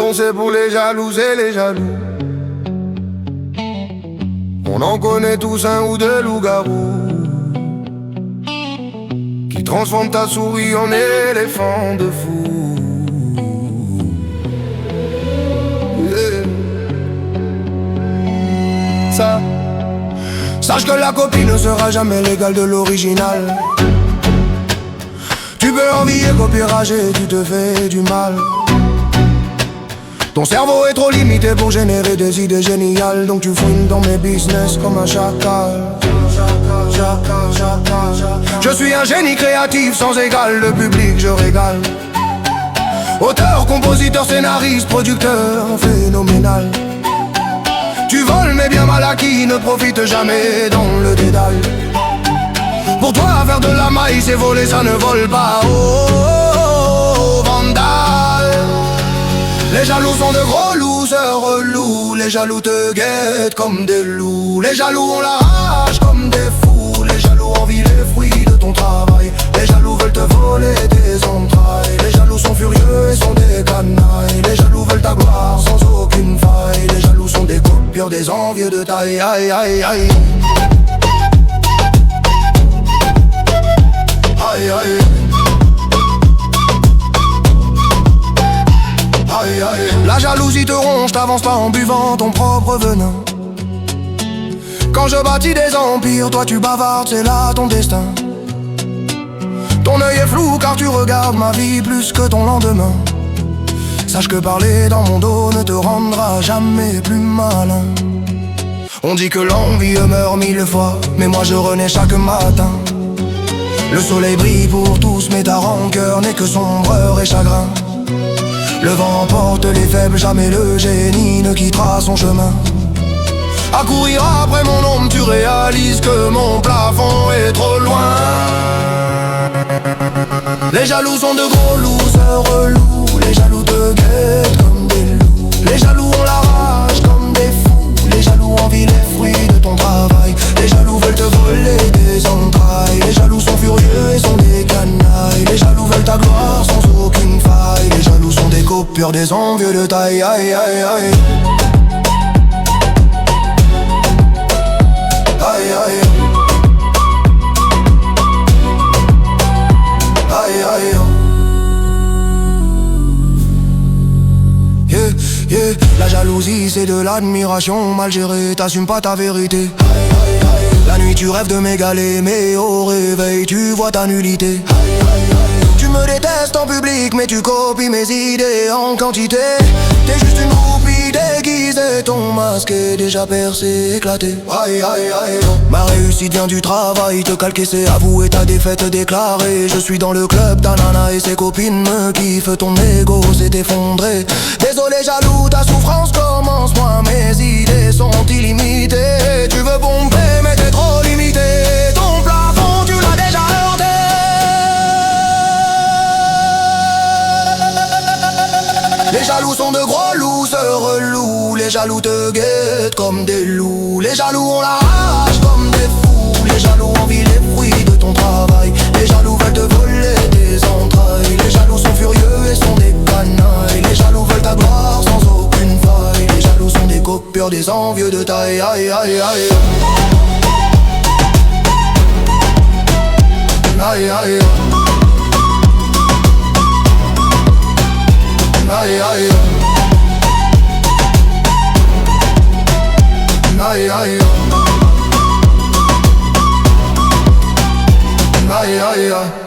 chanson c'est pour les jaloux et les jaloux. On en connaît tous un ou deux loups-garous qui transforment ta souris en éléphant de fou. Ça, sache que la copie ne sera jamais l'égale de l'original. Tu peux envier, copier-rager, tu te fais du mal. Ton cerveau est trop limité pour générer des idées géniales. Donc tu fouines dans mes business comme un chacal. Je suis un génie créatif sans égal, le public je régale. Auteur, compositeur, scénariste, producteur, phénoménal. Tu voles mais bien mal acquis, ne profite jamais dans le dédale. Pour toi faire de la maille et voler ça ne vole pas. Oh, vandale. Les jaloux sont de gros losers relous. Les jaloux te guettent comme des loups. Les jaloux ont la rage comme des fous. Les jaloux envient les fruits de ton travail. Les jaloux veulent te voler tes entrailles. Les jaloux sont furieux et sont des canailles. Les jaloux veulent ta gloire sans aucune faille. Les jaloux sont des copieurs, des envieux de taille. Aïe aïe aïe. Aïe aïe. Aïe aïe. La jalousie te ronge, t'avances pas en buvant ton propre venin. Quand je bâtis des empires, toi tu bavardes, c'est là ton destin. Ton œil est flou car tu regardes ma vie plus que ton lendemain. Sache que parler dans mon dos ne te rendra jamais plus malin. On dit que l'envie meurt 1000 fois, mais moi je renais chaque matin. Le soleil brille pour tous, mais ta rancœur n'est que sombreur et chagrin. Le vent emporte les faibles, jamais le génie ne quittera son chemin. À courir après mon ombre, tu réalises que mon plafond est trop loin. Les jaloux sont de gros losers relous. Les jaloux te guettent comme des loups. Les jaloux ont la rage comme des fous. Les jaloux envient les fruits de ton travail. Les jaloux veulent te voler tes entrailles. Les jaloux sont furieux et sont des canailles. Les jaloux veulent ta gloire sans aucune faille. Les jaloux sont des copieurs, des envieux de taille. Aïe aïe aïe. Aïe aïe. Aïe aïe. Yeah, yeah. La jalousie c'est de l'admiration mal gérée, t'assumes pas ta vérité. Aïe, aïe, aïe. La nuit tu rêves de m'égaler, mais au réveil tu vois ta nullité. Aïe, aïe, aïe. Tu me détestes en public, mais tu copies mes idées en quantité. T'es juste une groupie déguisée, ton masque est déjà percé, éclaté. Aïe aïe aïe. Ma réussite vient du travail, te calquer c'est avouer ta défaite déclarée. Je suis dans le club, ta nana et ses copines me kiffent, ton ego s'est effondré. Désolé jaloux, ta souffrance commence, moi mes idées sont illimitées. Tu veux bomber mais t'es trop limité. Ton plafond tu l'as déjà heurté. Les jaloux sont de gros losers relous. Les jaloux te guettent comme des loups. Les jaloux ont la rage comme des fous. Les jaloux envient les fruits de ton travail. Les jaloux veulent te voler tes entrailles. Les jaloux sont furieux et sont des canailles. Les jaloux veulent ta gloire sans aucune faille. Les jaloux sont des copieurs, des envieux de taille. Aïe aïe aïe. Aïe aïe. Aïe aïe. Aïe aïe. Aïe aïe.